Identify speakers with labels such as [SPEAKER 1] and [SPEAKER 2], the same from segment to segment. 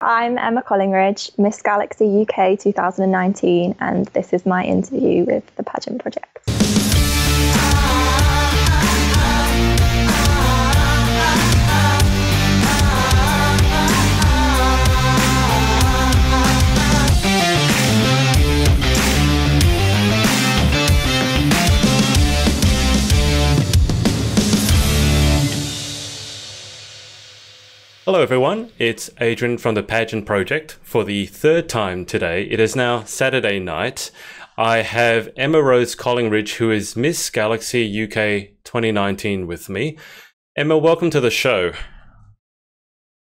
[SPEAKER 1] I'm Emma Collingridge, Miss Galaxy UK 2019, and this is my interview with the Pageant Project.
[SPEAKER 2] Hello everyone, it's Adrian from the Pageant Project for the third time today. It is now Saturday night. I have Emma Rose Collingridge, who is Miss Galaxy UK 2019 with me. Emma, welcome to the show.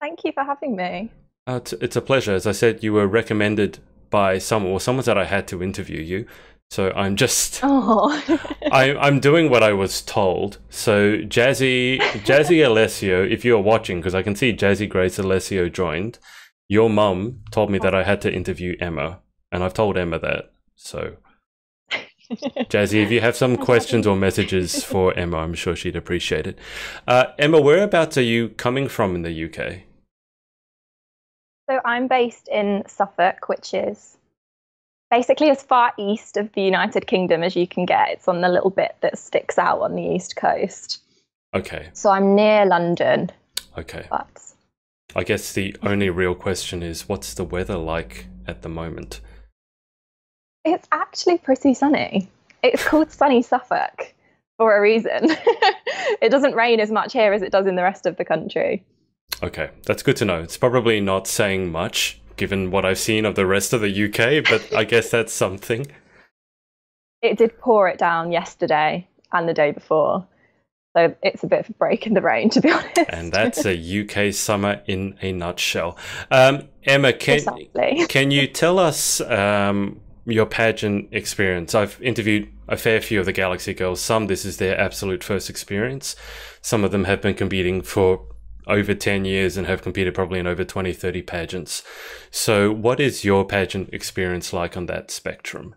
[SPEAKER 1] Thank you for having me.
[SPEAKER 2] It's a pleasure. As I said, you were recommended by someone that I had to interview you. So I'm just, I'm doing what I was told. So Jazzy Alessio, if you're watching, because I can see Jazzy Grace Alessio joined, your mum told me that I had to interview Emma, and I've told Emma that. So Jazzy, if you have some questions or messages for Emma, I'm sure she'd appreciate it. Emma, whereabouts are you coming from in the UK?
[SPEAKER 1] So I'm based in Suffolk, which is basically as far east of the United Kingdom as you can get. It's on the little bit that sticks out on the east coast.
[SPEAKER 2] Okay.
[SPEAKER 1] So I'm near London.
[SPEAKER 2] Okay.
[SPEAKER 1] But
[SPEAKER 2] I guess the only real question is, what's the weather like at the moment?
[SPEAKER 1] it's actually pretty sunny. It's called sunny Suffolk for a reason. It doesn't rain as much here as it does in the rest of the country.
[SPEAKER 2] Okay, that's good to know. It's probably not saying much, given what I've seen of the rest of the UK, but I guess that's something.
[SPEAKER 1] It did pour it down yesterday and the day before. So it's a bit of a break in the rain, to be honest.
[SPEAKER 2] And that's a UK summer in a nutshell. Emma, can you tell us your pageant experience? I've interviewed a fair few of the Galaxy girls. Some, this is their absolute first experience. Some of them have been competing for over 10 years and have competed probably in over 20, 30 pageants. So what is your pageant experience like on that spectrum?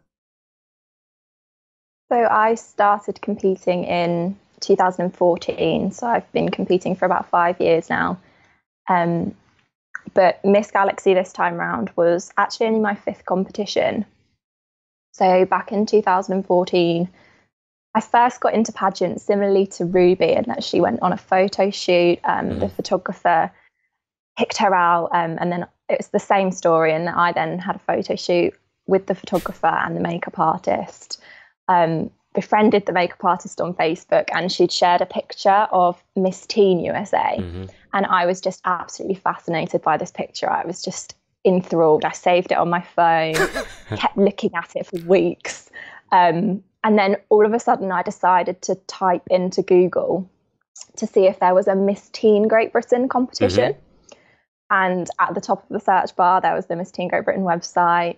[SPEAKER 1] So I started competing in 2014. So I've been competing for about 5 years now. But Miss Galaxy this time round was actually only my fifth competition. So back in 2014, I first got into pageant similarly to Ruby, in that she went on a photo shoot. The photographer picked her out, and then it was the same story. And I then had a photo shoot with the photographer and the makeup artist. Befriended the makeup artist on Facebook, and she'd shared a picture of Miss Teen USA. And I was just absolutely fascinated by this picture. I was just enthralled. I saved it on my phone, kept looking at it for weeks. And then all of a sudden I decided to type into Google to see if there was a Miss Teen Great Britain competition. And at the top of the search bar, there was the Miss Teen Great Britain website.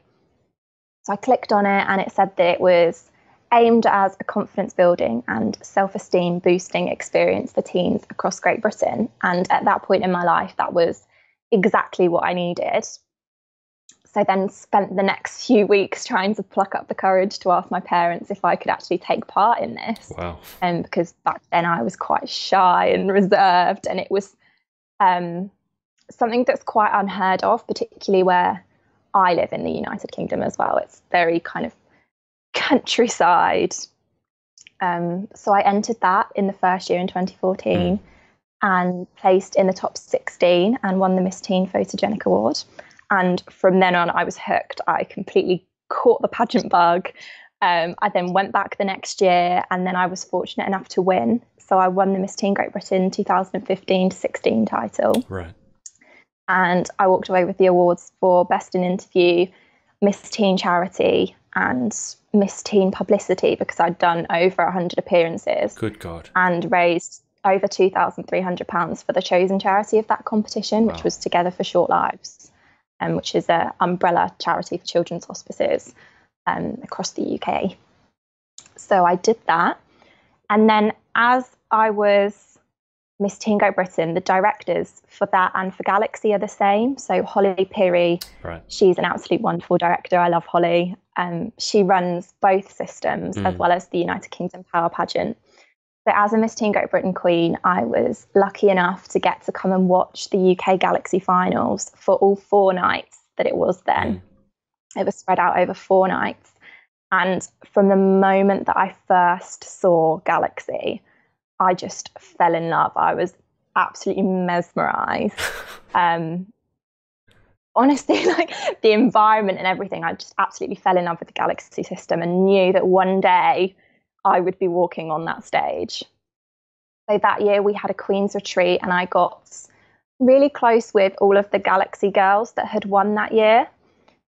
[SPEAKER 1] So I clicked on it, and it said that it was aimed as a confidence building and self-esteem boosting experience for teens across Great Britain. And at that point in my life, that was exactly what I needed. So I then spent the next few weeks trying to pluck up the courage to ask my parents if I could actually take part in this.
[SPEAKER 2] Wow.
[SPEAKER 1] Because back then I was quite shy and reserved, and it was something that's quite unheard of, particularly where I live in the United Kingdom as well. It's very kind of countryside. So I entered that in the first year in 2014 and placed in the top 16 and won the Miss Teen Photogenic Award. And from then on, I was hooked. I completely caught the pageant bug. I then went back the next year, and then I was fortunate enough to win. So I won the Miss Teen Great Britain 2015-16 title.
[SPEAKER 2] Right.
[SPEAKER 1] And I walked away with the awards for Best in Interview, Miss Teen Charity, and Miss Teen Publicity, because I'd done over 100 appearances.
[SPEAKER 2] Good God.
[SPEAKER 1] And raised over £2,300 for the chosen charity of that competition, which was Together for Short Lives. Which is an umbrella charity for children's hospices across the UK. So I did that. And then as I was Miss Teen Great Britain, the directors for that and for Galaxy are the same. So Holly Peary, she's an absolute wonderful director. I love Holly. She runs both systems as well as the United Kingdom Power Pageant. So as a Miss Teen Great Britain Queen, I was lucky enough to get to come and watch the UK Galaxy finals for all 4 nights that it was then. It was spread out over 4 nights. And from the moment that I first saw Galaxy, I just fell in love. I was absolutely mesmerized. Honestly, like the environment and everything, I just absolutely fell in love with the Galaxy system and knew that one day I would be walking on that stage. So that year we had a Queen's Retreat and I got really close with all of the Galaxy girls that had won that year.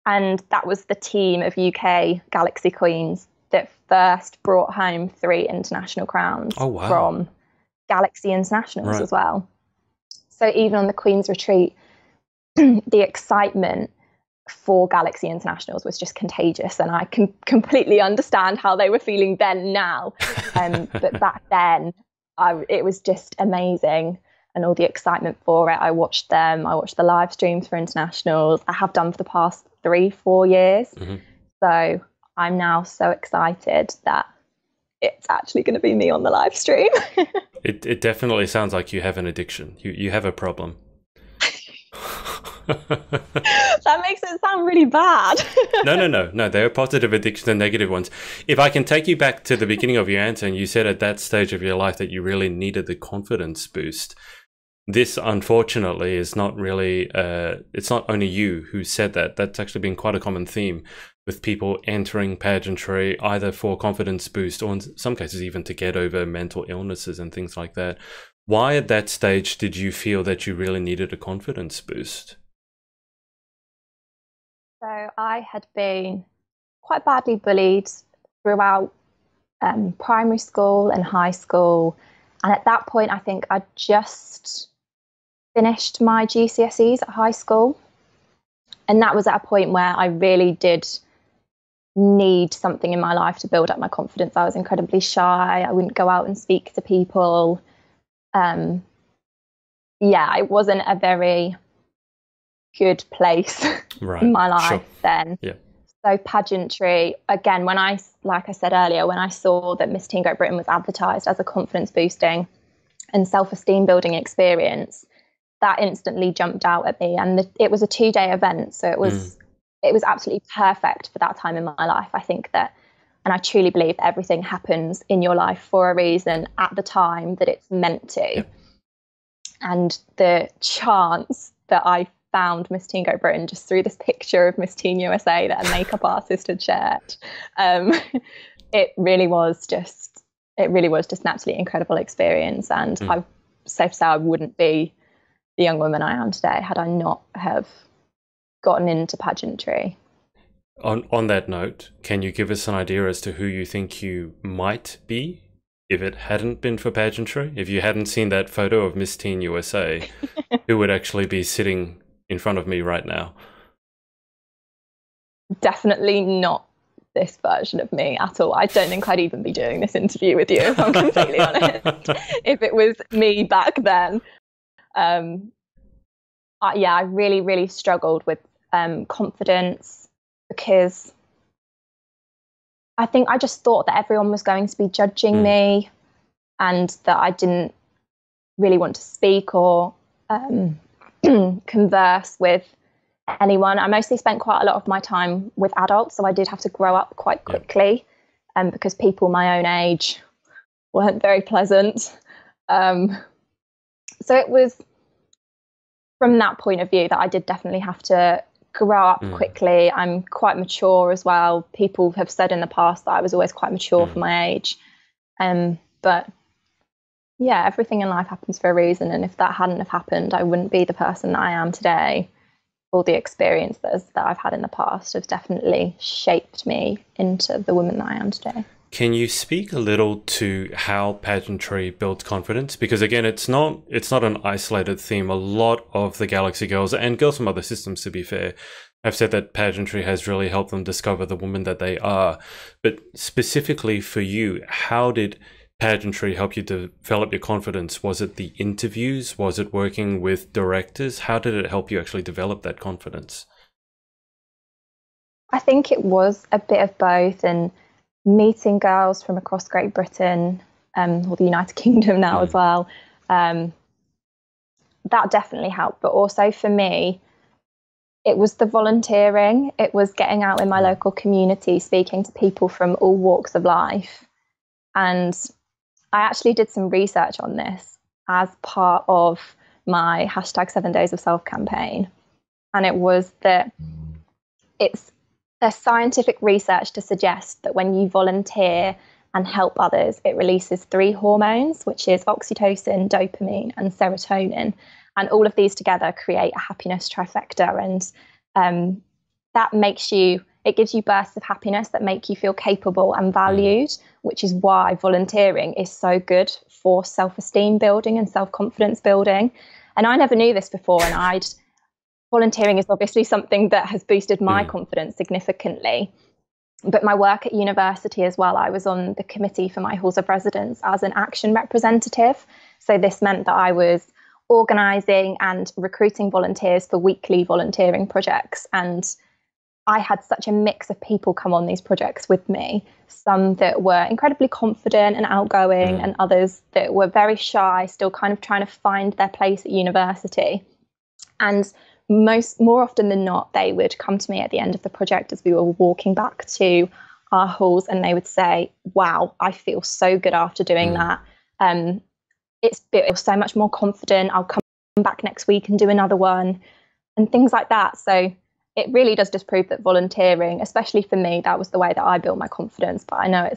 [SPEAKER 1] And that was the team of UK Galaxy Queens that first brought home 3 international crowns from Galaxy Internationals as well. So even on the Queen's Retreat, the excitement for Galaxy Internationals was just contagious, and I can completely understand how they were feeling then now. But back then, it was just amazing, and all the excitement for it. I watched them. I watched the live streams for internationals. I have done for the past 3-4 years. So I'm now so excited that it's actually going to be me on the live stream.
[SPEAKER 2] It definitely sounds like you have an addiction. You have a problem.
[SPEAKER 1] That makes it sound really bad.
[SPEAKER 2] No. There are positive addictions and negative ones. If I can take you back to the beginning of your answer, and you said at that stage of your life that you really needed the confidence boost. This, unfortunately, is not really, it's not only you who said that. That's actually been quite a common theme with people entering pageantry, either for confidence boost or in some cases even to get over mental illnesses and things like that. Why at that stage did you feel that you really needed a confidence boost?
[SPEAKER 1] So I had been quite badly bullied throughout primary school and high school. And at that point, I think I just finished my GCSEs at high school. And that was at a point where I really did need something in my life to build up my confidence. I was incredibly shy. I wouldn't go out and speak to people. It wasn't a very good place in my life then. So pageantry, again, like I said earlier, when I saw that Miss Teen Great Britain was advertised as a confidence boosting and self-esteem building experience, that instantly jumped out at me. And it was a 2-day event, so it was absolutely perfect for that time in my life. I think that, and I truly believe that everything happens in your life for a reason at the time that it's meant to. And the chance that I found Miss Teen Great Britain just through this picture of Miss Teen USA that a makeup artist had shared, it really was just an absolutely incredible experience. And I'm safe to say I wouldn't be the young woman I am today had I not have gotten into pageantry.
[SPEAKER 2] On that note, can you give us an idea as to who you think you might be if it hadn't been for pageantry? If you hadn't seen that photo of Miss Teen USA, who would actually be sitting in front of me right now?
[SPEAKER 1] Definitely not this version of me at all. I don't think I'd even be doing this interview with you, if I'm completely honest, if it was me back then. I really, really struggled with confidence, because I think I just thought that everyone was going to be judging me, and that I didn't really want to speak or converse with anyone. I mostly spent quite a lot of my time with adults, so I did have to grow up quite quickly, because people my own age weren't very pleasant. So it was from that point of view that I did definitely have to grow up quickly. I'm quite mature as well. People have said in the past that I was always quite mature for my age. But yeah, everything in life happens for a reason. And if that hadn't have happened, I wouldn't be the person that I am today. All the experience that I've had in the past has definitely shaped me into the woman that I am today.
[SPEAKER 2] Can you speak a little to how pageantry builds confidence? Because again, it's not an isolated theme. A lot of the Galaxy girls, and girls from other systems to be fair, have said that pageantry has really helped them discover the woman that they are. But specifically for you, how did pageantry help you develop your confidence? Was it the interviews? Was it working with directors? How did it help you actually develop that confidence?
[SPEAKER 1] I think it was a bit of both, and meeting girls from across Great Britain or the United Kingdom now as well. That definitely helped. But also for me, it was the volunteering. It was getting out in my local community, speaking to people from all walks of life. And I actually did some research on this as part of my #7daysofself campaign. And it was that there's scientific research to suggest that when you volunteer and help others, it releases 3 hormones, which is oxytocin, dopamine, and serotonin. And all of these together create a happiness trifecta. And that it gives you bursts of happiness that make you feel capable and valued, which is why volunteering is so good for self-esteem building and self-confidence building. And I never knew this before. And volunteering is obviously something that has boosted my confidence significantly. But my work at university as well, I was on the committee for my halls of residence as an action representative. So this meant that I was organising and recruiting volunteers for weekly volunteering projects. And I had such a mix of people come on these projects with me, some that were incredibly confident and outgoing, and others that were very shy, still kind of trying to find their place at university. And more often than not, they would come to me at the end of the project as we were walking back to our halls, and they would say, wow, I feel so good after doing that. It was so much more confident. I'll come back next week and do another one, and things like that. So it really does just prove that volunteering, especially for me, that was the way that I built my confidence. But I know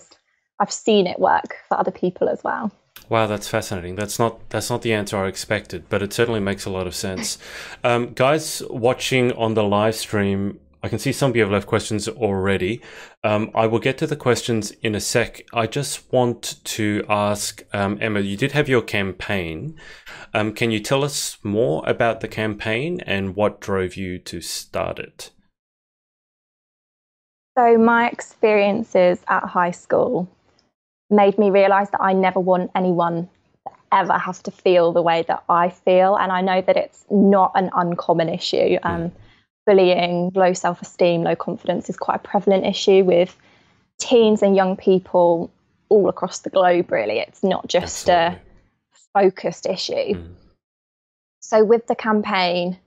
[SPEAKER 1] I've seen it work for other people as well.
[SPEAKER 2] Wow, that's fascinating. That's not the answer I expected, but it certainly makes a lot of sense. Guys watching on the live stream, I can see some of you have left questions already. I will get to the questions in a sec. I just want to ask, Emma, you did have your campaign. Can you tell us more about the campaign and what drove you to start it?
[SPEAKER 1] So my experiences at high school made me realise that I never want anyone to ever have to feel the way that I feel. And I know that it's not an uncommon issue. Bullying, low self-esteem, low confidence is quite a prevalent issue with teens and young people all across the globe, really. It's not just a focused issue. So with the campaign,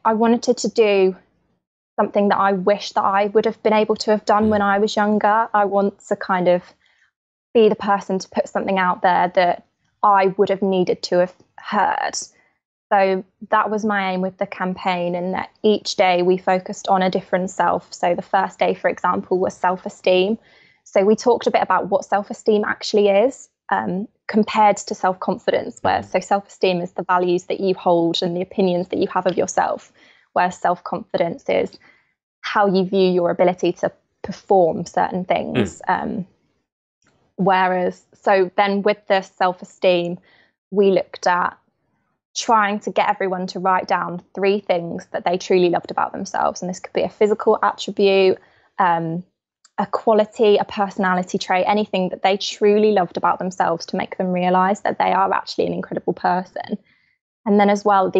[SPEAKER 1] I wanted to do something that I wish that I would have been able to have done when I was younger. I want to kind of be the person to put something out there that I would have needed to have heard. So that was my aim with the campaign, and that each day we focused on a different self. So the first day, for example, was self-esteem. So we talked a bit about what self-esteem actually is compared to self-confidence, so self-esteem is the values that you hold and the opinions that you have of yourself, where self-confidence is how you view your ability to perform certain things. So then with the self-esteem, we looked at trying to get everyone to write down 3 things that they truly loved about themselves. And this could be a physical attribute, a quality, a personality trait, anything that they truly loved about themselves to make them realize that they are actually an incredible person. And then as well, the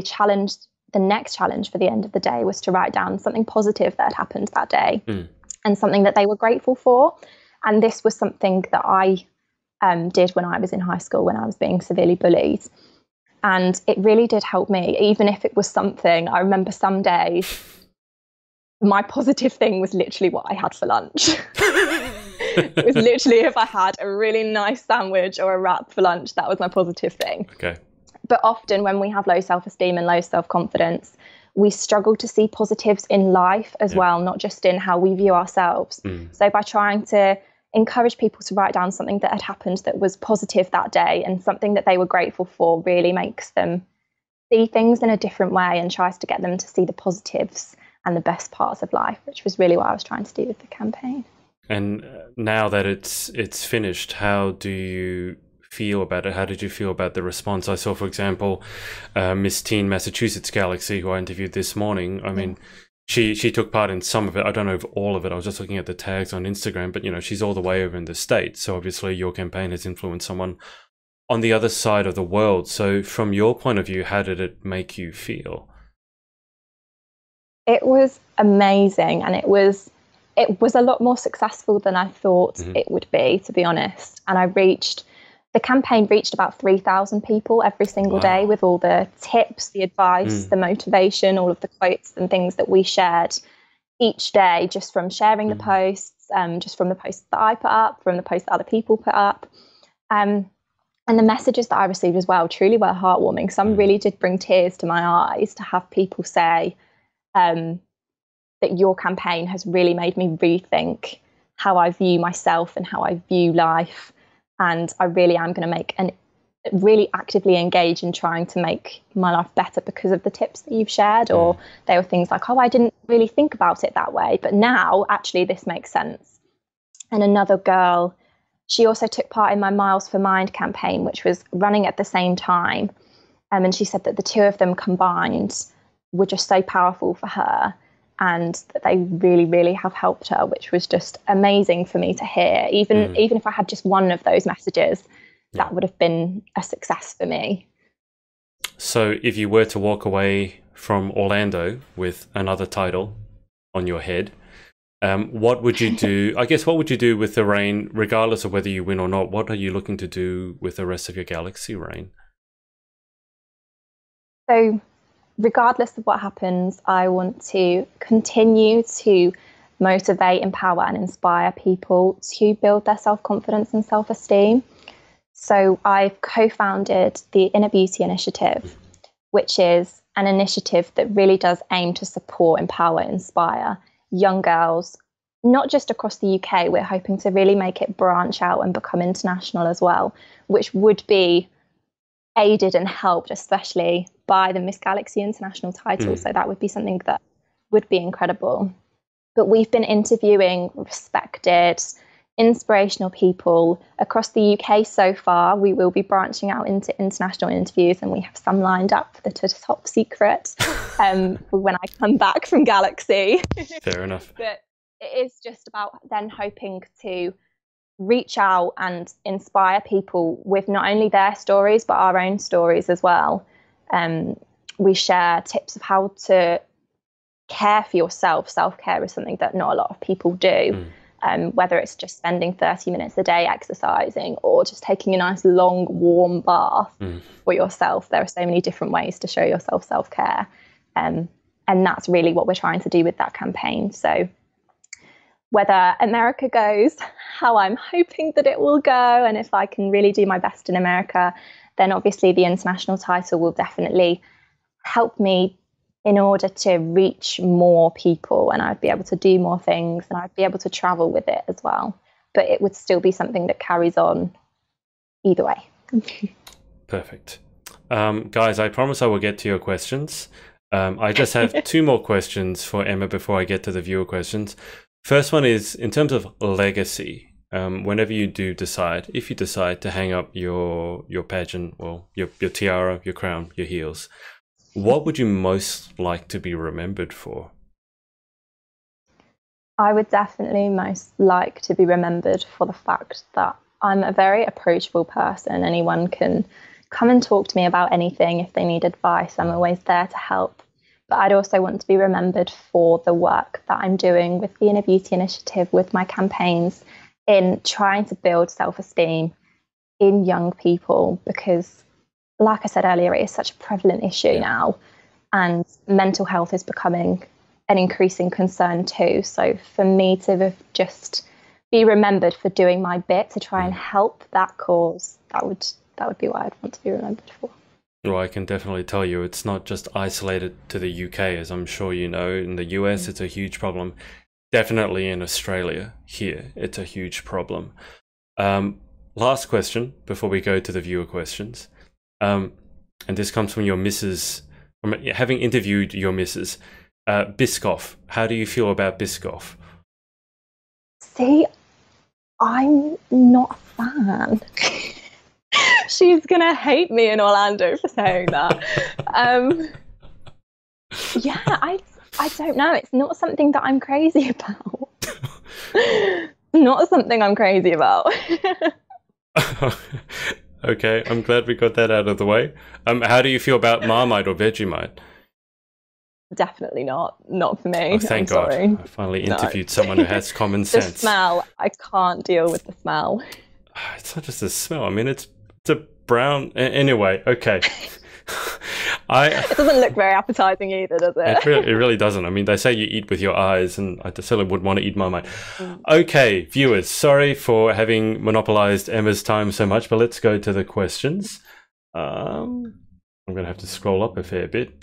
[SPEAKER 1] next challenge for the end of the day was to write down something positive that had happened that day and something that they were grateful for. And this was something that I did when I was in high school, when I was being severely bullied. And it really did help me, even if it was something. I remember some days, my positive thing was literally what I had for lunch. It was literally if I had a really nice sandwich or a wrap for lunch, that was my positive thing.
[SPEAKER 2] Okay.
[SPEAKER 1] But often when we have low self-esteem and low self-confidence, we struggle to see positives in life as well, not just in how we view ourselves. So by trying to encourage people to write down something that had happened that was positive that day and something that they were grateful for really makes them see things in a different way and tries to get them to see the positives and the best parts of life, which was really what I was trying to do with the campaign.
[SPEAKER 2] And now that it's finished, how do you feel about it? How did you feel about the response? I saw, for example, Miss Teen Massachusetts Galaxy, who I interviewed this morning. I mean, she took part in some of it. I don't know if all of it. I was just looking at the tags on Instagram, but she's all the way over in the States. So obviously your campaign has influenced someone on the other side of the world. So from your point of view, how did it make you feel?
[SPEAKER 1] It was amazing, and it was it was a lot more successful than I thought it would be, to be honest. And the campaign reached about 3,000 people every single day with all the tips, the advice, the motivation, all of the quotes and things that we shared each day, just from sharing the posts, just from the posts that I put up, from the posts that other people put up. And the messages that I received as well truly were heartwarming. Some really did bring tears to my eyes to have people say that your campaign has really made me rethink how I view myself and how I view life. And I really am going to really actively engage in trying to make my life better because of the tips that you've shared. Or they were things like, oh, I didn't really think about it that way, but now actually this makes sense. And another girl, she also took part in my Miles for Mind campaign, which was running at the same time. And she said that the two of them combined were just so powerful for her, and that they really, really have helped her, which was just amazing for me to hear. Even if I had just one of those messages, that would have been a success for me.
[SPEAKER 2] So if you were to walk away from Orlando with another title on your head, what would you do? I guess, what would you do with the reign, regardless of whether you win or not? What are you looking to do with the rest of your Galaxy reign?
[SPEAKER 1] So regardless of what happens, I want to continue to motivate, empower and inspire people to build their self-confidence and self-esteem. So I've co-founded the Inner Beauty Initiative, which is an initiative that really does aim to support, empower, inspire young girls, not just across the UK. We're hoping to really make it branch out and become international as well, which would be aided and helped especially by the Miss Galaxy International title. So that would be something that would be incredible. But we've been interviewing respected, inspirational people across the UK so far. We will be branching out into international interviews, and we have some lined up that are top secret when I come back from Galaxy.
[SPEAKER 2] Fair enough.
[SPEAKER 1] But it is just about then hoping to reach out and inspire people with not only their stories, but our own stories as well. We share tips of how to care for yourself. Self-care is something that not a lot of people do. Whether it's just spending 30 minutes a day exercising or just taking a nice long warm bath for yourself. There are so many different ways to show yourself self-care. And that's really what we're trying to do with that campaign. So whether America goes how I'm hoping that it will go, and if I can really do my best in America, then obviously the international title will definitely help me in order to reach more people, and I'd be able to do more things, and I'd be able to travel with it as well. But it would still be something that carries on either way.
[SPEAKER 2] Perfect. Guys, I promise I will get to your questions. I just have two more questions for Emma before I get to the viewer questions. First one is, in terms of legacy, whenever you do decide, if you decide to hang up your pageant, well, your tiara, your crown, your heels, what would you most like to be remembered for?
[SPEAKER 1] I would definitely most like to be remembered for the fact that I'm a very approachable person. Anyone can come and talk to me about anything if they need advice. I'm always there to help. But I'd also want to be remembered for the work that I'm doing with the Inner Beauty Initiative, with my campaigns, in trying to build self-esteem in young people, because like I said earlier, it is such a prevalent issue now, and mental health is becoming an increasing concern too. So for me to just be remembered for doing my bit to try and help that cause, that would be what I'd want to be remembered for.
[SPEAKER 2] Well, I can definitely tell you it's not just isolated to the UK, as I'm sure you know. In the US, it's a huge problem. Definitely in Australia, here, it's a huge problem. Last question before we go to the viewer questions. And this comes from your missus, from having interviewed your missus, Biscoff. How do you feel about Biscoff?
[SPEAKER 1] See, I'm not a fan. She's going to hate me in Orlando for saying that. Yeah, I don't know. It's not something that I'm crazy about. Not something I'm crazy about.
[SPEAKER 2] Okay, I'm glad we got that out of the way. How do you feel about Marmite or Vegemite?
[SPEAKER 1] Definitely not for me.
[SPEAKER 2] Oh, thank God.
[SPEAKER 1] Sorry.
[SPEAKER 2] I finally interviewed someone who has common sense.
[SPEAKER 1] The smell, I can't deal with the smell.
[SPEAKER 2] It's not just the smell. I mean, it's a brown... Anyway, okay.
[SPEAKER 1] It doesn't look very appetizing either, does it?
[SPEAKER 2] It really doesn't. I mean, they say you eat with your eyes, and I certainly wouldn't want to eat my mind. Okay, viewers, sorry for having monopolized Emma's time so much, but let's go to the questions. I'm going to have to scroll up a fair bit.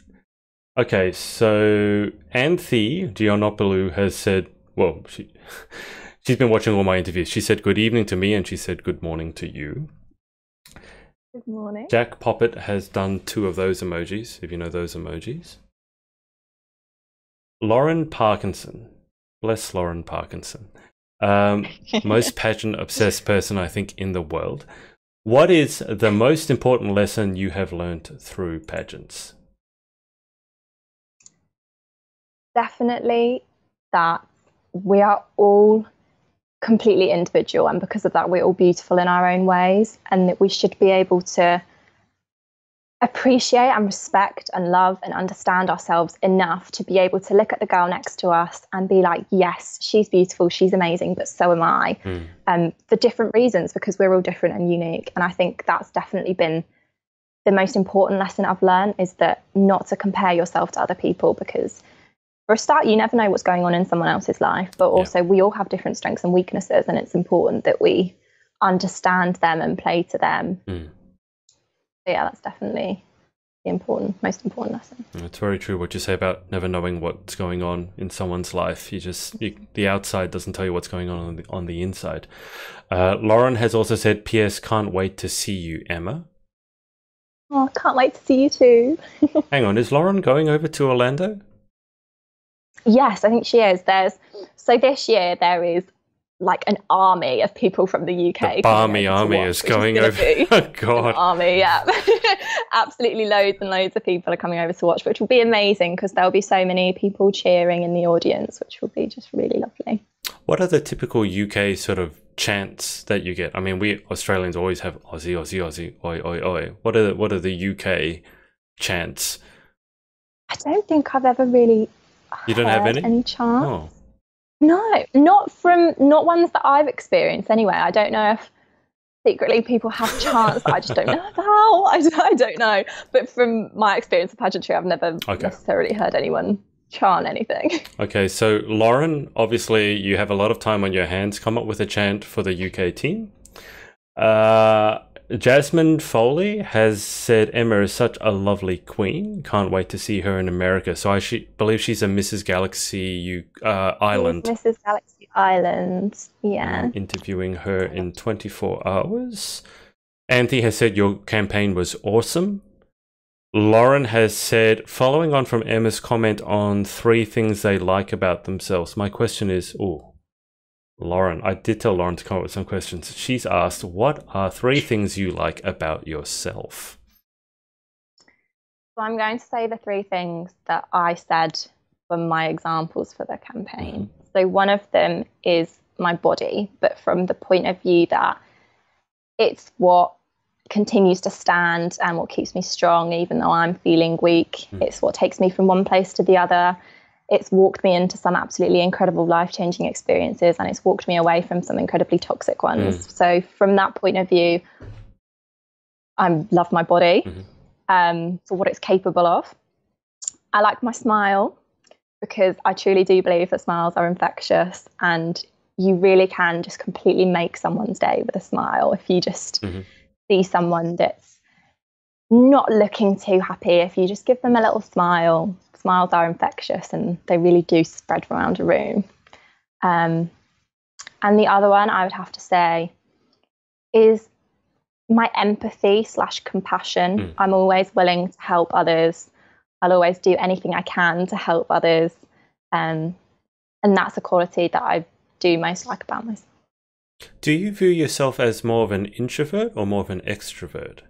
[SPEAKER 2] Okay, so Anthe Giannopoulou has said, well, she's been watching all my interviews. She said good evening to me, and she said good morning to you.
[SPEAKER 1] Good morning.
[SPEAKER 2] Jack Poppet has done 2 of those emojis, if you know those emojis. Lauren Parkinson. Bless Lauren Parkinson. Most pageant-obsessed person, I think, in the world. What is the most important lesson you have learnt through pageants?
[SPEAKER 1] Definitely that we are all completely individual, and because of that we're all beautiful in our own ways, and that we should be able to appreciate and respect and love and understand ourselves enough to be able to look at the girl next to us and be like, yes, she's beautiful, she's amazing, but so am I. For different reasons, because we're all different and unique. And I think that's definitely been the most important lesson I've learned, is that not to compare yourself to other people, because for a start, you never know what's going on in someone else's life, but also we all have different strengths and weaknesses, and it's important that we understand them and play to them. So yeah, that's definitely the most important lesson.
[SPEAKER 2] It's very true what you say about never knowing what's going on in someone's life. The outside doesn't tell you what's going on the inside. Lauren has also said, P.S. can't wait to see you, Emma.
[SPEAKER 1] Oh, can't wait to see you too.
[SPEAKER 2] Hang on, is Lauren going over to Orlando?
[SPEAKER 1] Yes, I think she is. So this year there is like an army of people from the UK.
[SPEAKER 2] The Barmy Army is going over. Oh, God.
[SPEAKER 1] Army, yeah. Absolutely loads and loads of people are coming over to watch, which will be amazing because there'll be so many people cheering in the audience, which will be just really lovely.
[SPEAKER 2] What are the typical UK sort of chants that you get? I mean, we Australians always have Aussie, Aussie, Aussie, oi, oi, oi. What are the UK chants?
[SPEAKER 1] I don't think I've ever really
[SPEAKER 2] You don't have any
[SPEAKER 1] chants.
[SPEAKER 2] Oh.
[SPEAKER 1] No, not ones that I've experienced anyway. I don't know if secretly people have chants that I just don't know about. I don't know. But from my experience of pageantry, I've never necessarily heard anyone chant anything. Okay,
[SPEAKER 2] so Lauren, obviously you have a lot of time on your hands. Come up with a chant for the UK team. Jasmine Foley has said Emma is such a lovely queen. Can't wait to see her in America. So I believe she's a Mrs. Galaxy Island.
[SPEAKER 1] Mrs. Galaxy Island, yeah.
[SPEAKER 2] Interviewing her in 24 hours. Anthe has said your campaign was awesome. Lauren has said, following on from Emma's comment on 3 things they like about themselves. My question is, Lauren, I did tell Lauren to come up with some questions. She's asked, what are 3 things you like about yourself?
[SPEAKER 1] So I'm going to say the 3 things that I said were my examples for the campaign. So one of them is my body, but from the point of view that it's what continues to stand and what keeps me strong, even though I'm feeling weak. It's what takes me from one place to the other. It's walked me into some absolutely incredible life-changing experiences, and it's walked me away from some incredibly toxic ones. So from that point of view, I love my body for what it's capable of. I like my smile because I truly do believe that smiles are infectious, and you really can just completely make someone's day with a smile. If you just see someone that's not looking too happy, if you just give them a little smile. Smiles are infectious and they really do spread around a room. And the other one I would have to say is my empathy / compassion. I'm always willing to help others. I'll always do anything I can to help others. And that's a quality that I do most like about myself.
[SPEAKER 2] Do you view yourself as more of an introvert or more of an extrovert?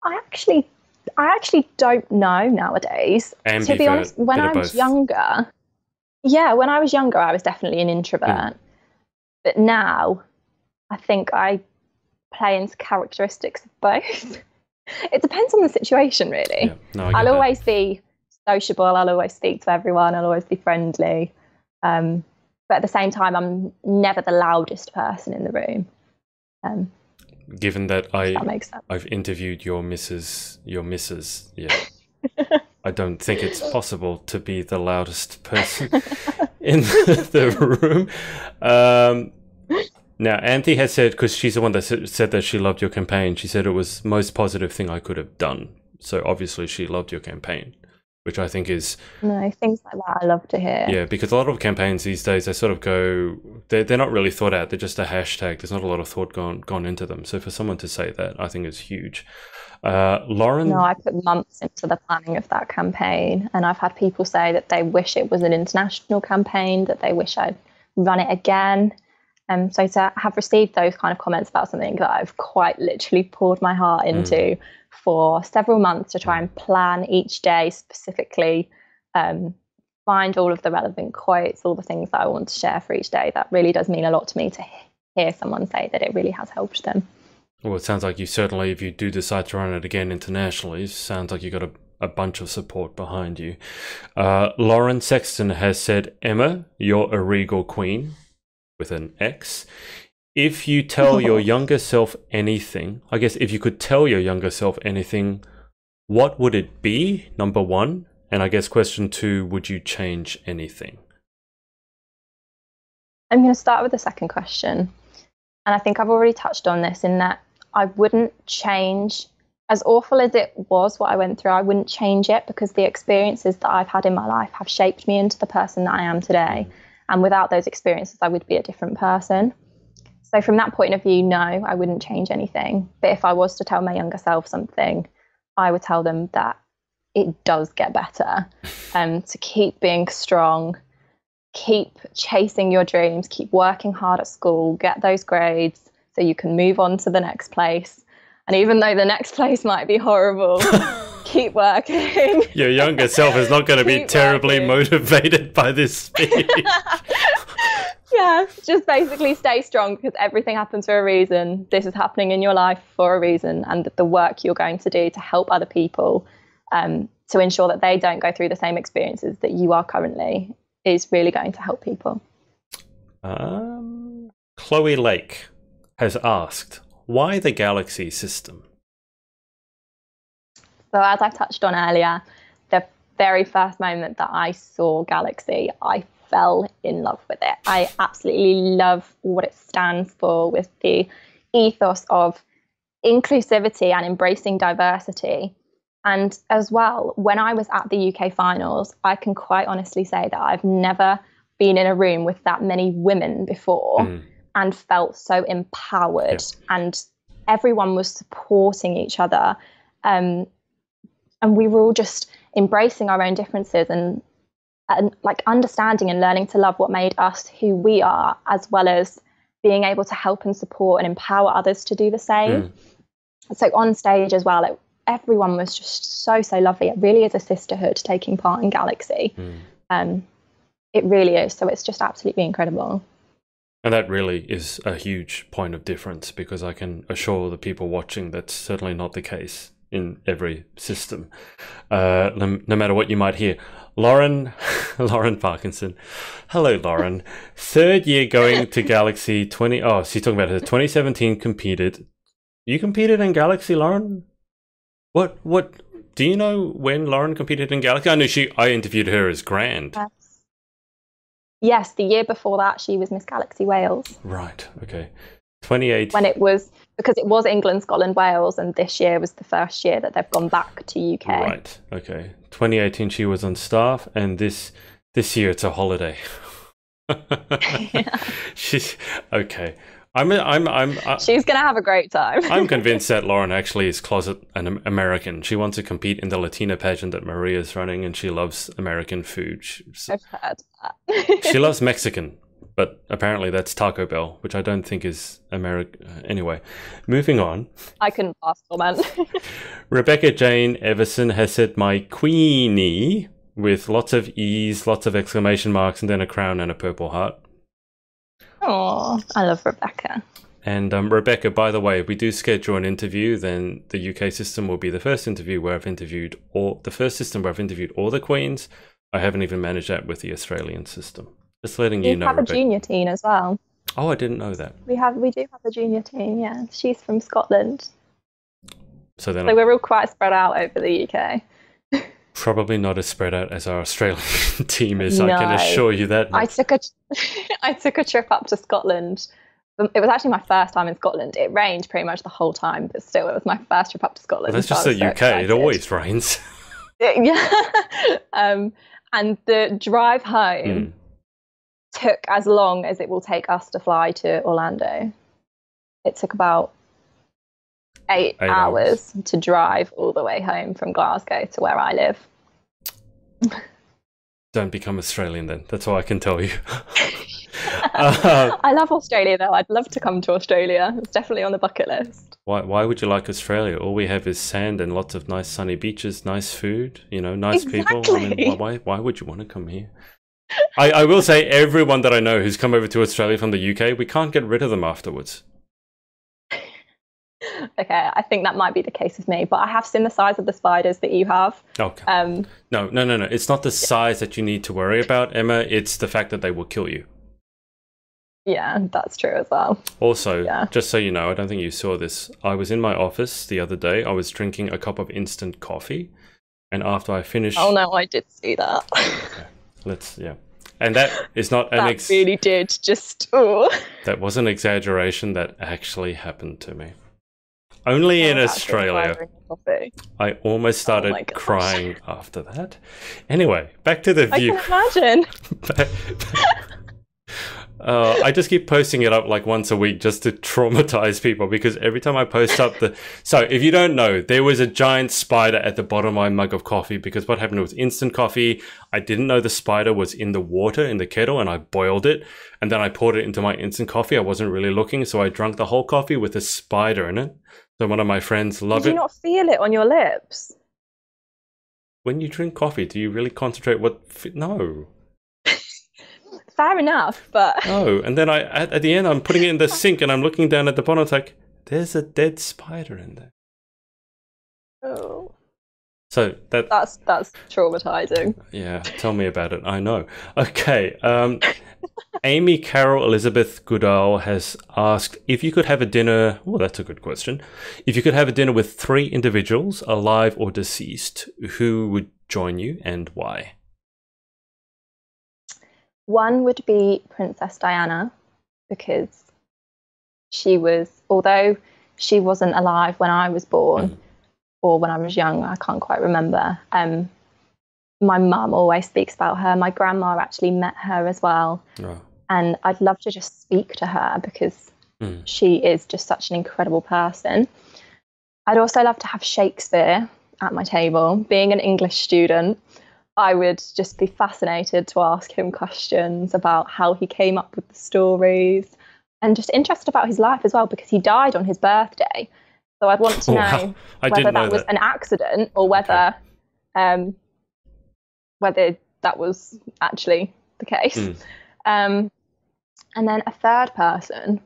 [SPEAKER 1] I actually don't know nowadays.
[SPEAKER 2] Ambivert,
[SPEAKER 1] to be honest, when I was younger, I was definitely an introvert. But now I think I play into characteristics of both. It depends on the situation, really.
[SPEAKER 2] Yeah, no, I get
[SPEAKER 1] I'll
[SPEAKER 2] that.
[SPEAKER 1] always be sociable. I'll always speak to everyone. I'll always be friendly. But at the same time, I'm never the loudest person in the room.
[SPEAKER 2] Given that
[SPEAKER 1] That makes sense.
[SPEAKER 2] I've interviewed your missus, yeah. I don't think it's possible to be the loudest person in the room. Now, Anthe has said, because she's the one that said that she loved your campaign, she said it was the most positive thing I could have done. So obviously she loved your campaign, which I think is...
[SPEAKER 1] No, things like that I love to hear.
[SPEAKER 2] Yeah, because a lot of campaigns these days, they sort of go... They're not really thought out. They're just a hashtag. There's not a lot of thought gone into them. So for someone to say that, I think is huge. Lauren?
[SPEAKER 1] No, I put months into the planning of that campaign, and I've had people say that they wish it was an international campaign, that they wish I'd run it again. So to have received those kind of comments about something that I've quite literally poured my heart into for several months to try and plan each day specifically, find all of the relevant quotes, all the things that I want to share for each day, that really does mean a lot to me to hear someone say that it really has helped them.
[SPEAKER 2] Well, it sounds like you certainly, if you do decide to run it again internationally, it sounds like you got a bunch of support behind you. Lauren Sexton has said, Emma, you're a regal queen, with an X. If you tell your younger self anything, I guess if you could tell your younger self anything, what would it be, number one? And I guess question two, would you change anything?
[SPEAKER 1] I'm going to start with the second question. And I think I've already touched on this in that I wouldn't change, as awful as it was what I went through, I wouldn't change it because the experiences that I've had in my life have shaped me into the person that I am today. And without those experiences, I would be a different person. So from that point of view, no, I wouldn't change anything. But if I was to tell my younger self something, I would tell them that it does get better, to keep being strong, keep chasing your dreams, keep working hard at school, get those grades so you can move on to the next place. And even though the next place might be horrible, keep working.
[SPEAKER 2] Your younger self is not going to be terribly motivated by this speech.
[SPEAKER 1] Yeah, just basically stay strong because everything happens for a reason. This is happening in your life for a reason, and the work you're going to do to help other people to ensure that they don't go through the same experiences that you are currently is really going to help people.
[SPEAKER 2] Chloe Lake has asked, why the galaxy system?
[SPEAKER 1] So as I touched on earlier, the very first moment that I saw Galaxy, I fell in love with it. I absolutely love what it stands for, with the ethos of inclusivity and embracing diversity. And as well, when I was at the UK finals, I can quite honestly say that I've never been in a room with that many women before and felt so empowered, and everyone was supporting each other. And we were all just embracing our own differences and like understanding and learning to love what made us who we are, as well as being able to help and support and empower others to do the same. So on stage as well, everyone was just so lovely. It really is a sisterhood taking part in Galaxy. It really is. So it's just absolutely incredible.
[SPEAKER 2] And that really is a huge point of difference, because I can assure the people watching that's certainly not the case in every system, no matter what you might hear. Lauren Parkinson. Hello, Lauren. Third year going to Galaxy 20. Oh, she's talking about her 2017 competed. You competed in Galaxy, Lauren? What? Do you know when Lauren competed in Galaxy? I know I interviewed her as Grand.
[SPEAKER 1] Yes, the year before that, she was Miss Galaxy Wales.
[SPEAKER 2] Right, okay. 2018.
[SPEAKER 1] When it was, because it was England, Scotland, Wales, and this year was the first year that they've gone back to UK.
[SPEAKER 2] Right, okay. 2018, she was on staff, and this year it's a holiday. She's okay.
[SPEAKER 1] She's gonna have a great time.
[SPEAKER 2] I'm convinced that Lauren actually is closet an American. She wants to compete in the Latina pageant that Maria's running, and she loves American food.
[SPEAKER 1] I've heard that.
[SPEAKER 2] She loves Mexican, but apparently that's Taco Bell, which I don't think is American. Anyway, moving on.
[SPEAKER 1] I couldn't pass comment.
[SPEAKER 2] Rebecca Jane Everson has said, my queenie, with lots of E's, lots of exclamation marks, and then a crown and a purple heart.
[SPEAKER 1] Oh, I love Rebecca.
[SPEAKER 2] And Rebecca, by the way, if we do schedule an interview, then the UK system will be the first interview where I've interviewed the first system where I've interviewed all the queens. I haven't even managed that with the Australian system. Just letting you know,
[SPEAKER 1] We have
[SPEAKER 2] Rebecca.
[SPEAKER 1] a junior team as well.
[SPEAKER 2] Oh, I didn't know that.
[SPEAKER 1] We do have a junior team, yeah. She's from Scotland.
[SPEAKER 2] So
[SPEAKER 1] we're all quite spread out over the UK.
[SPEAKER 2] Probably not as spread out as our Australian team is, no. I can assure you that.
[SPEAKER 1] I took a trip up to Scotland. It was actually my first time in Scotland. It rained pretty much the whole time, but still, it was my first trip up to Scotland.
[SPEAKER 2] Well, that's just the UK. It always rains.
[SPEAKER 1] Yeah. And the drive home took as long as it will take us to fly to Orlando. It took about 8 hours to drive all the way home from Glasgow to where I live.
[SPEAKER 2] Don't become Australian then. That's all I can tell you.
[SPEAKER 1] I love Australia though. I'd love to come to Australia. It's definitely on the bucket list.
[SPEAKER 2] Why would you like Australia? All we have is sand and lots of nice sunny beaches, nice food, nice people. I mean, why would you want to come here? I will say everyone that I know who's come over to Australia from the UK, we can't get rid of them afterwards.
[SPEAKER 1] Okay, I think that might be the case with me, but I have seen the size of the spiders that you have.
[SPEAKER 2] Okay. No. It's not the size that you need to worry about, Emma. It's the fact that they will kill you.
[SPEAKER 1] Yeah, that's true as well.
[SPEAKER 2] Also, just so you know, I don't think you saw this. I was in my office the other day. I was drinking a cup of instant coffee, and after I finished...
[SPEAKER 1] Oh no, I did see that.
[SPEAKER 2] Okay. And that is not an...
[SPEAKER 1] That really did just... Ooh.
[SPEAKER 2] That was an exaggeration. That actually happened to me. Only in Australia. I almost started crying after that. Anyway, back to the view.
[SPEAKER 1] I can imagine.
[SPEAKER 2] I just keep posting it up like once a week just to traumatize people, because every time I post up So if you don't know, there was a giant spider at the bottom of my mug of coffee, because what happened was instant coffee. I didn't know the spider was in the water in the kettle, and I boiled it, and then I poured it into my instant coffee. I wasn't really looking, so I drank the whole coffee with a spider in it. So one of my friends loved it.
[SPEAKER 1] Did you not feel it on your lips?
[SPEAKER 2] When you drink coffee, do you really concentrate No.
[SPEAKER 1] Fair enough, but...
[SPEAKER 2] No, and then at the end, I'm putting it in the sink, and I'm looking down at the bottom, it's like, there's a dead spider in there.
[SPEAKER 1] Oh.
[SPEAKER 2] So
[SPEAKER 1] that's traumatizing.
[SPEAKER 2] Yeah, tell me about it. I know. Okay. Amy Carol Elizabeth Goodall has asked if you could have a dinner. Oh, that's a good question. If you could have a dinner with 3 individuals, alive or deceased, who would join you and why?
[SPEAKER 1] One would be Princess Diana, because although she wasn't alive when I was born, or when I was young, I can't quite remember. My mum always speaks about her. My grandma actually met her as well. Oh. And I'd love to just speak to her, because she is just such an incredible person. I'd also love to have Shakespeare at my table. Being an English student, I would just be fascinated to ask him questions about how he came up with the stories, and just interested about his life as well, because he died on his birthday. So I'd want to know whether that was an accident, or whether that was actually the case. And then a third person,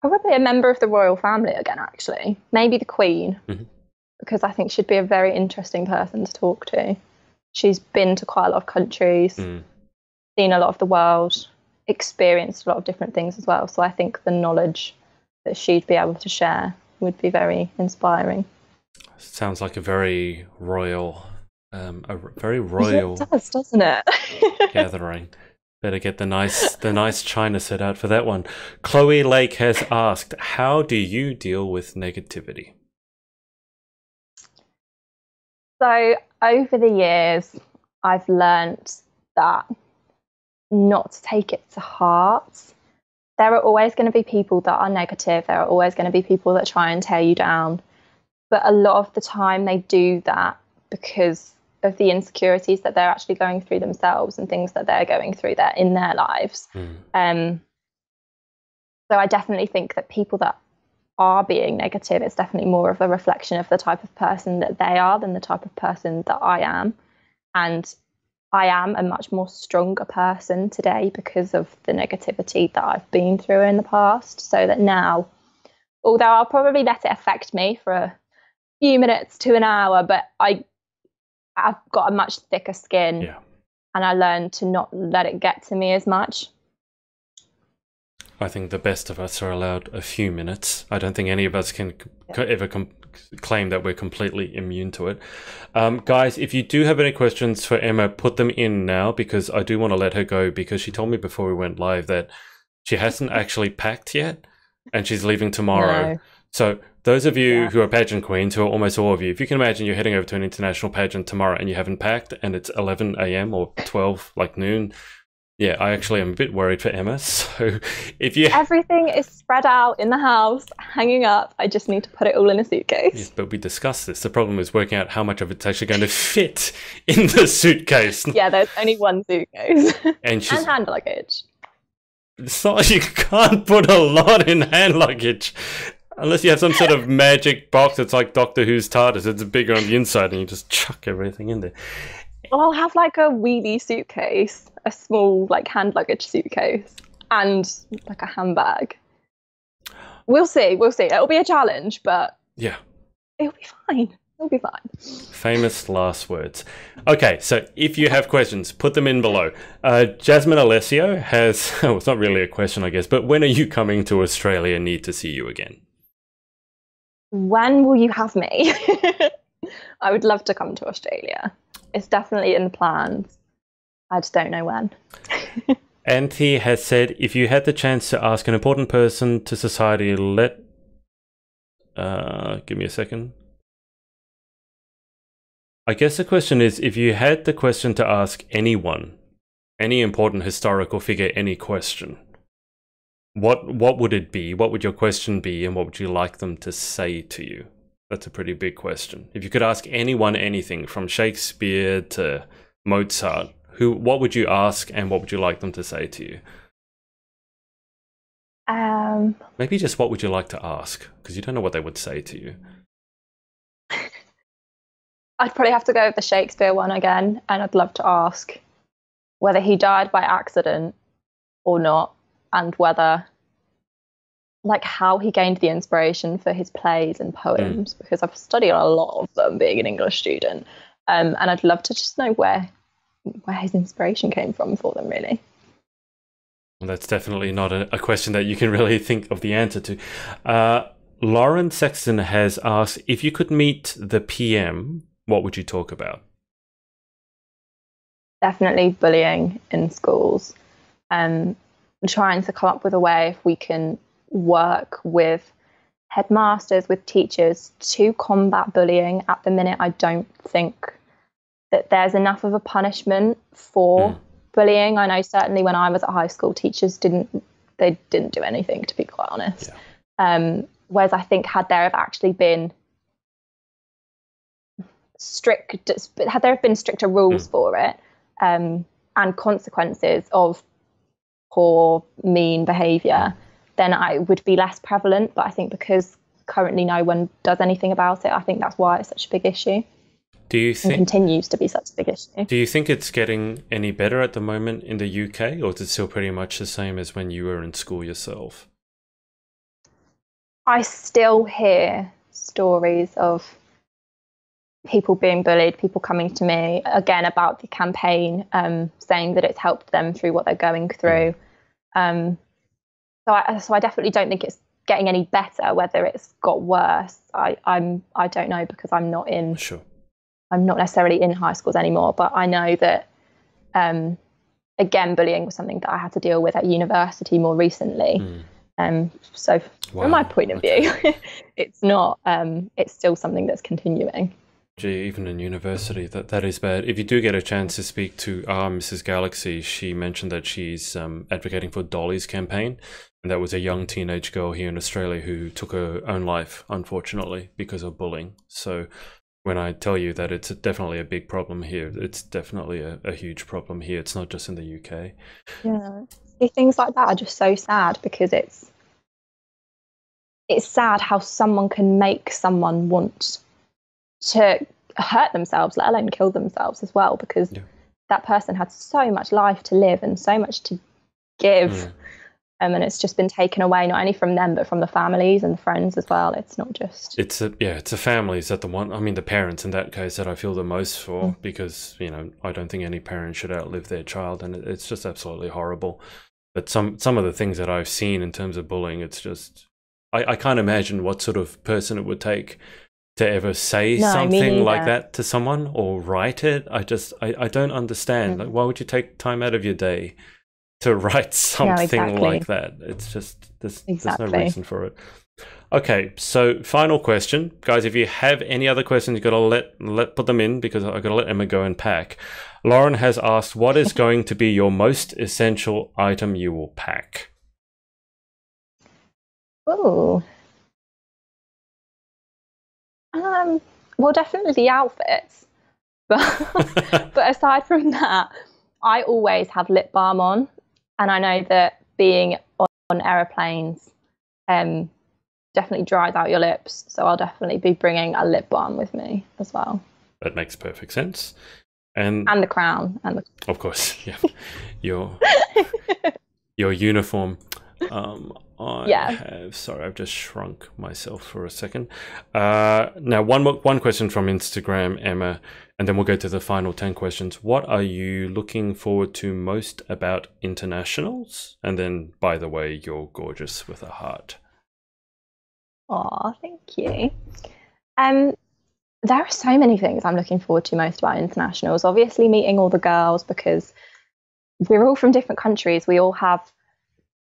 [SPEAKER 1] probably a member of the royal family again, actually. Maybe the Queen, because I think she'd be a very interesting person to talk to. She's been to quite a lot of countries, seen a lot of the world, experienced a lot of different things as well. So I think the knowledge that she'd be able to share would be very inspiring. Sounds like
[SPEAKER 2] a very royal, It
[SPEAKER 1] does, doesn't it?
[SPEAKER 2] gathering. Better get the nice china set out for that one. Chloe Lake has asked, how do you deal with negativity?
[SPEAKER 1] So over the years, I've learnt that not to take it to heart. There are always going to be people that are negative. There are always going to be people that try and tear you down. But a lot of the time they do that because of the insecurities that they're actually going through themselves, and things that they're going through there in their lives. So I definitely think that people that are being negative, it's definitely more of a reflection of the type of person that they are than the type of person that I am. And I am a much more stronger person today because of the negativity that I've been through in the past. So that now, although I'll probably let it affect me for a few minutes to an hour, but I've got a much thicker skin,
[SPEAKER 2] Yeah.
[SPEAKER 1] and I learned to not let it get to me as much.
[SPEAKER 2] I think the best of us are allowed a few minutes. I don't think any of us can ever claim that we're completely immune to it. Guys, if you do have any questions for Emma, put them in now, because I do want to let her go, because she told me before we went live that she hasn't actually packed yet and she's leaving tomorrow. No. So those of you who are pageant queens, who are almost all of you, if you can imagine you're heading over to an international pageant tomorrow and you haven't packed and it's 11 a.m. or 12, like noon, yeah, I actually am a bit worried for Emma. So if you...
[SPEAKER 1] Everything is spread out in the house, hanging up. I just need to put it all in a suitcase.
[SPEAKER 2] Yes, but we discussed this. The problem is working out how much of it's actually going to fit in the suitcase.
[SPEAKER 1] Yeah, there's only one suitcase. And hand luggage.
[SPEAKER 2] So you can't put a lot in hand luggage. Unless you have some sort of magic box that's like Doctor Who's TARDIS. It's bigger on the inside and you just chuck everything in there.
[SPEAKER 1] Well, I'll have like a wheelie suitcase, a small like hand luggage suitcase, and like a handbag. We'll see. It'll be a challenge, but
[SPEAKER 2] yeah,
[SPEAKER 1] it'll be fine. It'll be fine.
[SPEAKER 2] Famous last words. Okay, so if you have questions, put them in below. Jasmine Alessio has, oh, it's not really a question, I guess, but when are you coming to Australia? Need to see you again.
[SPEAKER 1] When will you have me? I would love to come to Australia. It's definitely in the plans. I just don't know when.
[SPEAKER 2] Auntie has said, if you had the chance to ask an important person to society, give me a second. I guess the question is, if you had the question to ask anyone, any important historical figure, any question, what would it be? What would your question be, and what would you like them to say to you? That's a pretty big question. If you could ask anyone anything, from Shakespeare to Mozart, what would you ask, and what would you like them to say to you?
[SPEAKER 1] Maybe
[SPEAKER 2] just what would you like to ask? Because you don't know what they would say to you.
[SPEAKER 1] I'd probably have to go with the Shakespeare one again, and I'd love to ask whether he died by accident or not, and whether, like, how he gained the inspiration for his plays and poems, because I've studied a lot of them being an English student, and I'd love to just know where his inspiration came from for them, really.
[SPEAKER 2] Well, that's definitely not a question that you can really think of the answer to. Lauren Sexton has asked, if you could meet the PM, what would you talk about?
[SPEAKER 1] Definitely bullying in schools. Trying to come up with a way if we can work with headmasters, with teachers to combat bullying. At the minute, I don't think that there's enough of a punishment for bullying. I know certainly when I was at high school, teachers didn't do anything, to be quite honest. Yeah. Whereas I think had there have actually been stricter rules for it, and consequences of poor, mean behaviour, then it would be less prevalent. But I think because currently no one does anything about it, I think that's why it's such a big issue.
[SPEAKER 2] Do you think
[SPEAKER 1] it continues to be such a big issue?
[SPEAKER 2] Do you think it's getting any better at the moment in the UK, or is it still pretty much the same as when you were in school yourself?
[SPEAKER 1] I still hear stories of people being bullied, people coming to me again about the campaign, saying that it's helped them through what they're going through. So I definitely don't think it's getting any better. Whether it's got worse, I don't know, because I'm not in.
[SPEAKER 2] Sure.
[SPEAKER 1] I'm not necessarily in high schools anymore, but I know that again, bullying was something that I had to deal with at university more recently. So from my point of view, it's not. It's still something that's continuing.
[SPEAKER 2] Gee, even in university, that is bad. If you do get a chance to speak to Mrs. Galaxy, she mentioned that she's advocating for Dolly's campaign, and that was a young teenage girl here in Australia who took her own life, unfortunately, because of bullying. So when I tell you that it's definitely a big problem here, it's definitely a huge problem here. It's not just in the UK.
[SPEAKER 1] Yeah, see, things like that are just so sad, because it's sad how someone can make someone want to hurt themselves, let alone kill themselves as well, because that person had so much life to live and so much to give. And it's just been taken away, not only from them, but from the families and the friends as well. It's not just...
[SPEAKER 2] It's the families that the parents in that case that I feel the most for, because, I don't think any parent should outlive their child, and it's just absolutely horrible. But some of the things that I've seen in terms of bullying, it's just... I can't imagine what sort of person it would take to ever say something like that to someone or write it. I don't understand. Like, why would you take time out of your day to write something like that? It's just, there's no reason for it. Okay, so final question. Guys, if you have any other questions, you've got to put them in, because I've got to let Emma go and pack. Lauren has asked, what is going to be your most essential item you will pack?
[SPEAKER 1] Oh. Well, definitely the outfits. But aside from that, I always have lip balm on. And I know that being on aeroplanes definitely dries out your lips. So I'll definitely be bringing a lip balm with me as well.
[SPEAKER 2] That makes perfect sense. And
[SPEAKER 1] the crown.
[SPEAKER 2] Of course, yeah. Your uniform. Sorry, I've just shrunk myself for a second. Now, one question from Instagram, Emma, and then we'll go to the final 10 questions. What are you looking forward to most about internationals? And then, by the way, you're gorgeous with a heart.
[SPEAKER 1] Oh, thank you. There are so many things I'm looking forward to most about internationals. Obviously, meeting all the girls, because we're all from different countries. We all have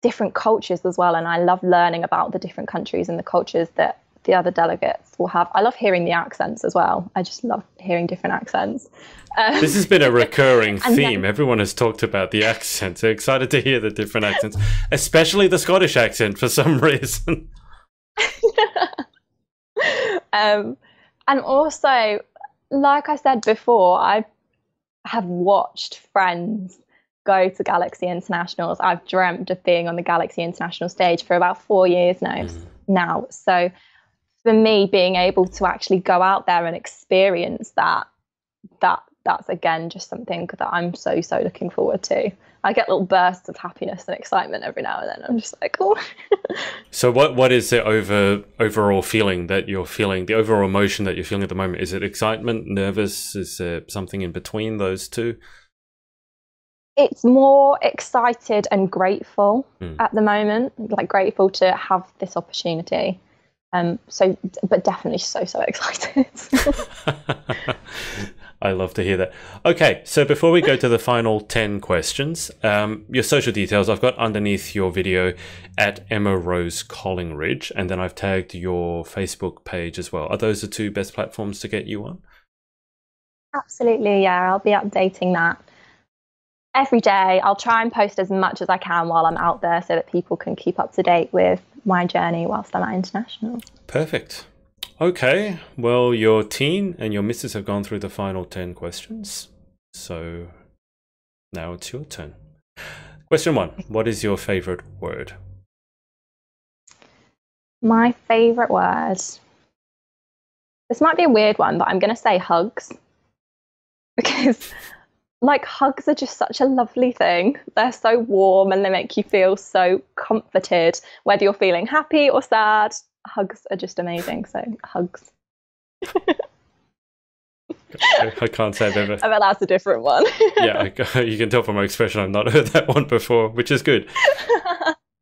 [SPEAKER 1] different cultures as well, and I love learning about the different countries and the cultures that the other delegates will have. I love hearing the accents as well. I just love hearing different accents.
[SPEAKER 2] This has been a recurring theme. Everyone has talked about the accents. They're excited to hear the different accents, especially the Scottish accent for some reason.
[SPEAKER 1] And also, like I said before, I have watched friends go to Galaxy Internationals. I've dreamt of being on the Galaxy International stage for about 4 years now. So for me, being able to actually go out there and experience that's again just something that I'm so looking forward to. I get little bursts of happiness and excitement every now and then. I'm just like, oh.
[SPEAKER 2] So what is the overall feeling that you're feeling, the overall emotion that you're feeling at the moment? Is it excitement, nervous? Is there something in between those two?
[SPEAKER 1] It's more excited and grateful at the moment, like grateful to have this opportunity. But definitely so excited.
[SPEAKER 2] I love to hear that. Okay, so before we go to the final 10 questions, your social details I've got underneath your video at Emma Rose Collingridge, and then I've tagged your Facebook page as well. Are those the two best platforms to get you on?
[SPEAKER 1] Absolutely, yeah. I'll be updating that every day. I'll try and post as much as I can while I'm out there so that people can keep up to date with my journey whilst I'm at international.
[SPEAKER 2] Perfect. Okay, well, your teen and your missus have gone through the final 10 questions. So now it's your turn. Question 1. What is your favourite word?
[SPEAKER 1] My favourite word. This might be a weird one, but I'm going to say hugs. Because like hugs are just such a lovely thing. They're so warm and they make you feel so comforted, whether you're feeling happy or sad. Hugs are just amazing. So hugs.
[SPEAKER 2] I can't say I've ever.
[SPEAKER 1] I bet that's a different one.
[SPEAKER 2] Yeah, you can tell from my expression I've not heard that one before, which is good.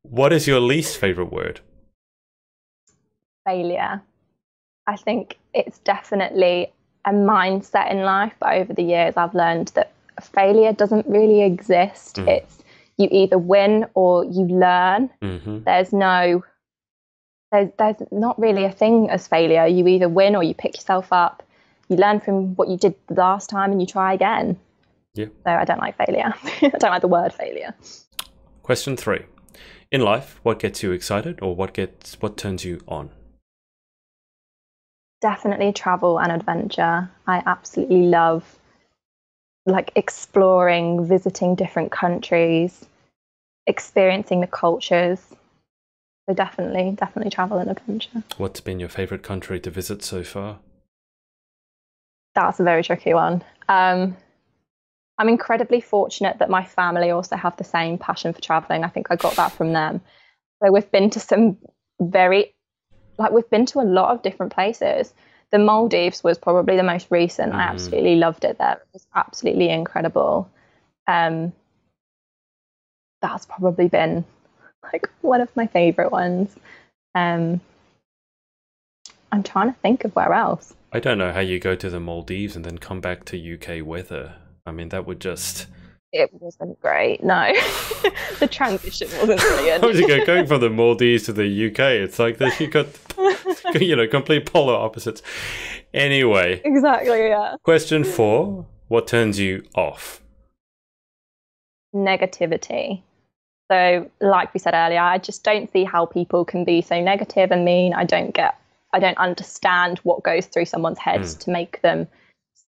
[SPEAKER 2] What is your least favourite word?
[SPEAKER 1] Failure. I think it's definitely a mindset in life, but over the years I've learned that failure doesn't really exist. It's you either win or you learn. There's not really a thing as failure. You either win or you pick yourself up. You learn from what you did the last time and you try again.
[SPEAKER 2] Yeah.
[SPEAKER 1] So I don't like failure. I don't like the word failure.
[SPEAKER 2] Question 3. In life, what gets you excited, or what turns you on?
[SPEAKER 1] Definitely travel and adventure. I absolutely love like exploring, visiting different countries, experiencing the cultures. So definitely travel and adventure.
[SPEAKER 2] What's been your favourite country to visit so far?
[SPEAKER 1] That's a very tricky one. I I'm incredibly fortunate that my family also have the same passion for traveling. I think I got that from them. So we've been to some we've been to a lot of different places. The Maldives was probably the most recent. I absolutely loved it there. It was absolutely incredible. That's probably been like one of my favorite ones. I'm trying to think of where else.
[SPEAKER 2] I don't know how you go to the Maldives and then come back to UK weather. I mean, that would just...
[SPEAKER 1] It wasn't great, no. The transition wasn't brilliant.
[SPEAKER 2] How's it going from the Maldives to the UK? It's like that you got, complete polar opposites. Anyway.
[SPEAKER 1] Exactly, yeah.
[SPEAKER 2] Question 4. What turns you off?
[SPEAKER 1] Negativity. So, like we said earlier, I just don't see how people can be so negative and mean. I don't understand what goes through someone's heads to make them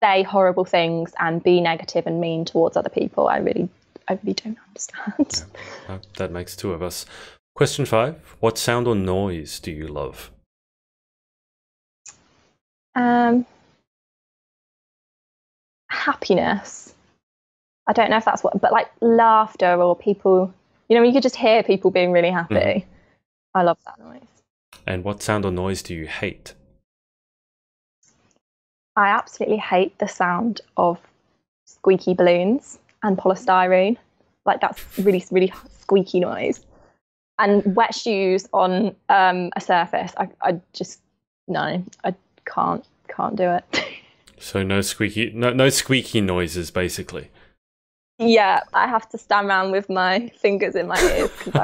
[SPEAKER 1] say horrible things and be negative and mean towards other people. I really don't understand.
[SPEAKER 2] Yeah, that makes 2 of us. Question 5. What sound or noise do you love?
[SPEAKER 1] Happiness. I don't know if that's but like laughter or people, you could just hear people being really happy. I love that noise.
[SPEAKER 2] And what sound or noise do you hate?
[SPEAKER 1] I absolutely hate the sound of squeaky balloons and polystyrene. Like that's really, really squeaky noise. And wet shoes on a surface. I just, no, I can't do it.
[SPEAKER 2] So no squeaky noises, basically.
[SPEAKER 1] Yeah, I have to stand around with my fingers in my ears because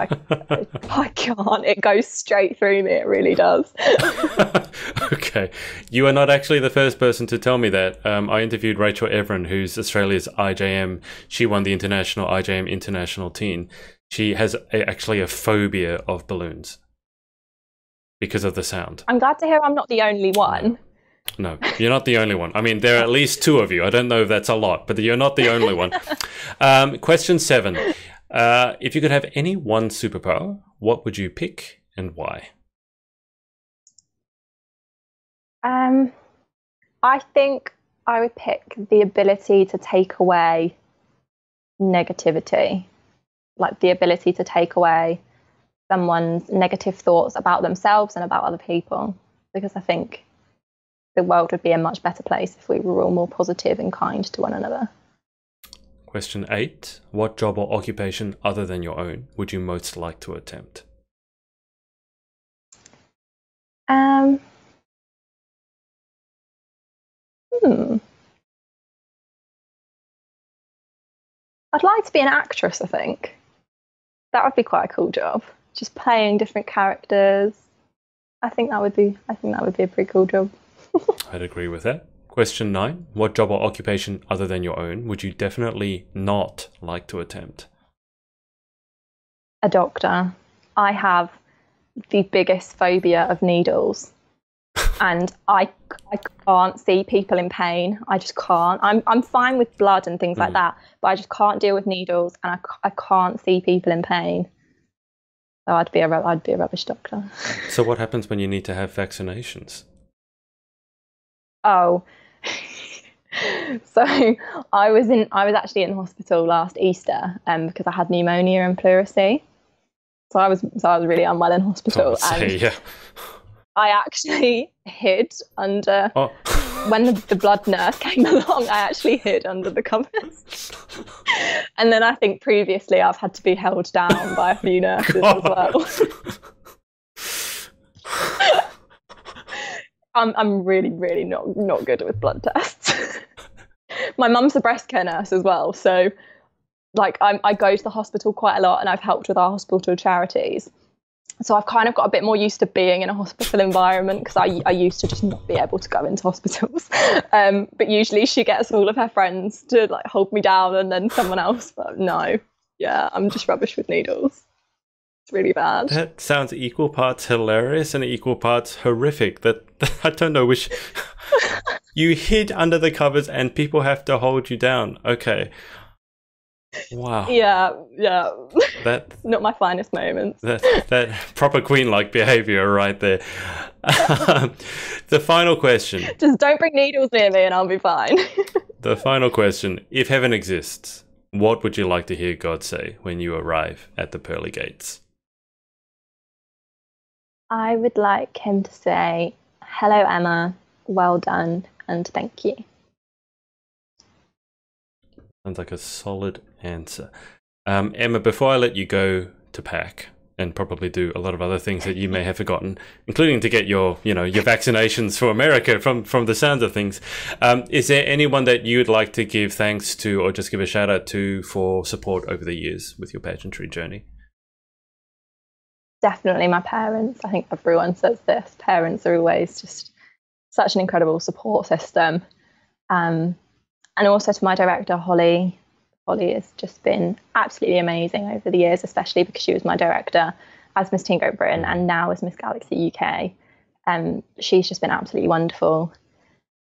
[SPEAKER 1] I can't. It goes straight through me. It really does.
[SPEAKER 2] Okay. You are not actually the first person to tell me that. I interviewed Rachel Everin, who's Australia's IJM. She won the International IJM International Teen. She has actually a phobia of balloons because of the sound.
[SPEAKER 1] I'm glad to hear I'm not the only one.
[SPEAKER 2] No, you're not the only one. I mean, there are at least 2 of you. I don't know if that's a lot, but you're not the only one. Question 7. If you could have any one superpower, what would you pick and why?
[SPEAKER 1] I think I would pick the ability to take away negativity, like the ability to take away someone's negative thoughts about themselves and about other people, because I think the world would be a much better place if we were all more positive and kind to one another.
[SPEAKER 2] Question 8. What job or occupation other than your own would you most like to attempt?
[SPEAKER 1] I'd like to be an actress, I think. That would be quite a cool job. Just playing different characters. I think that would be a pretty cool job.
[SPEAKER 2] I'd agree with that. Question 9. What job or occupation other than your own would you definitely not like to attempt?
[SPEAKER 1] A doctor. I have the biggest phobia of needles. And I can't see people in pain. I just can't. I'm fine with blood and things like that, but I just can't deal with needles, and I can't see people in pain. So I'd be a rubbish doctor.
[SPEAKER 2] So what happens when you need to have vaccinations?
[SPEAKER 1] Oh, so I was actually in hospital last Easter because I had pneumonia and pleurisy. So I was really unwell in hospital.
[SPEAKER 2] Yeah.
[SPEAKER 1] I actually hid under when the blood nurse came along. I actually hid under the covers, and then I think previously I've had to be held down by a few nurses as well. I'm really, really not good with blood tests. My mum's a breast care nurse as well, so like I go to the hospital quite a lot, and I've helped with our hospital charities. So I've kind of got a bit more used to being in a hospital environment because I used to just not be able to go into hospitals. But usually she gets all of her friends to like hold me down, and then someone else. But no, yeah, I'm just rubbish with needles. It's really bad.
[SPEAKER 2] That sounds equal parts hilarious and equal parts horrific. That I don't know which. You hid under the covers and people have to hold you down. Okay. Wow.
[SPEAKER 1] Yeah.
[SPEAKER 2] That
[SPEAKER 1] not my finest moments.
[SPEAKER 2] That proper queen-like behavior right there. The final question.
[SPEAKER 1] Just don't bring needles near me and I'll be fine.
[SPEAKER 2] the final question. If heaven exists, what would you like to hear God say when you arrive at the pearly gates?
[SPEAKER 1] I would like him to say, "Hello, Emma. Well done, and thank you."
[SPEAKER 2] Sounds like a solid answer. Emma, before I let you go to pack and probably do a lot of other things that you may have forgotten, including to get your vaccinations for America from the sounds of things, is there anyone that you'd like to give thanks to or just give a shout out to for support over the years with your pageantry journey?
[SPEAKER 1] Definitely my parents. I think everyone says this. Parents are always just such an incredible support system. And also to my director, Holly. Holly has just been absolutely amazing over the years, especially because she was my director as Miss Teen Great Britain and now as Miss Galaxy UK. She's just been absolutely wonderful.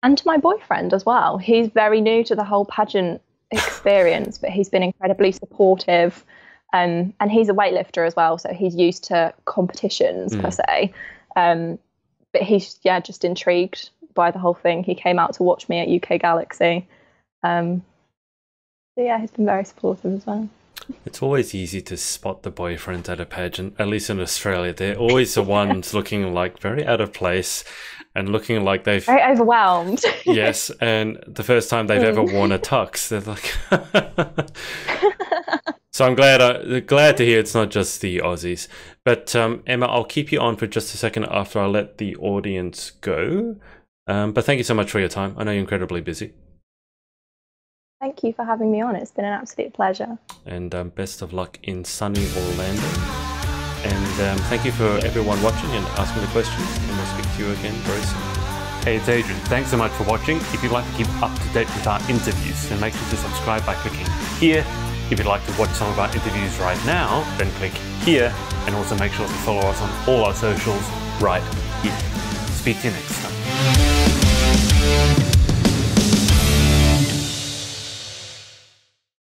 [SPEAKER 1] And to my boyfriend as well. He's very new to the whole pageant experience, but he's been incredibly supportive. And he's a weightlifter as well, so he's used to competitions per se. But he's just intrigued by the whole thing. He came out to watch me at UK Galaxy. So yeah, he's been very supportive as well.
[SPEAKER 2] It's always easy to spot the boyfriend at a pageant, at least in Australia. They're always the ones looking like very out of place and looking like they've...
[SPEAKER 1] Very overwhelmed.
[SPEAKER 2] Yes, and the first time they've ever worn a tux, they're like... So I'm glad to hear it's not just the Aussies. But Emma, I'll keep you on for just a second after I let the audience go. But thank you so much for your time. I know you're incredibly busy.
[SPEAKER 1] Thank you for having me on. It's been an absolute pleasure.
[SPEAKER 2] And best of luck in sunny Orlando. And thank you for everyone watching and asking the questions. And we'll speak to you again very soon. Hey, it's Adrian. Thanks so much for watching. If you'd like to keep up to date with our interviews, then make sure to subscribe by clicking here. If you'd like to watch some of our interviews right now, then click here. And also make sure to follow us on all our socials right here. Speak to you next time.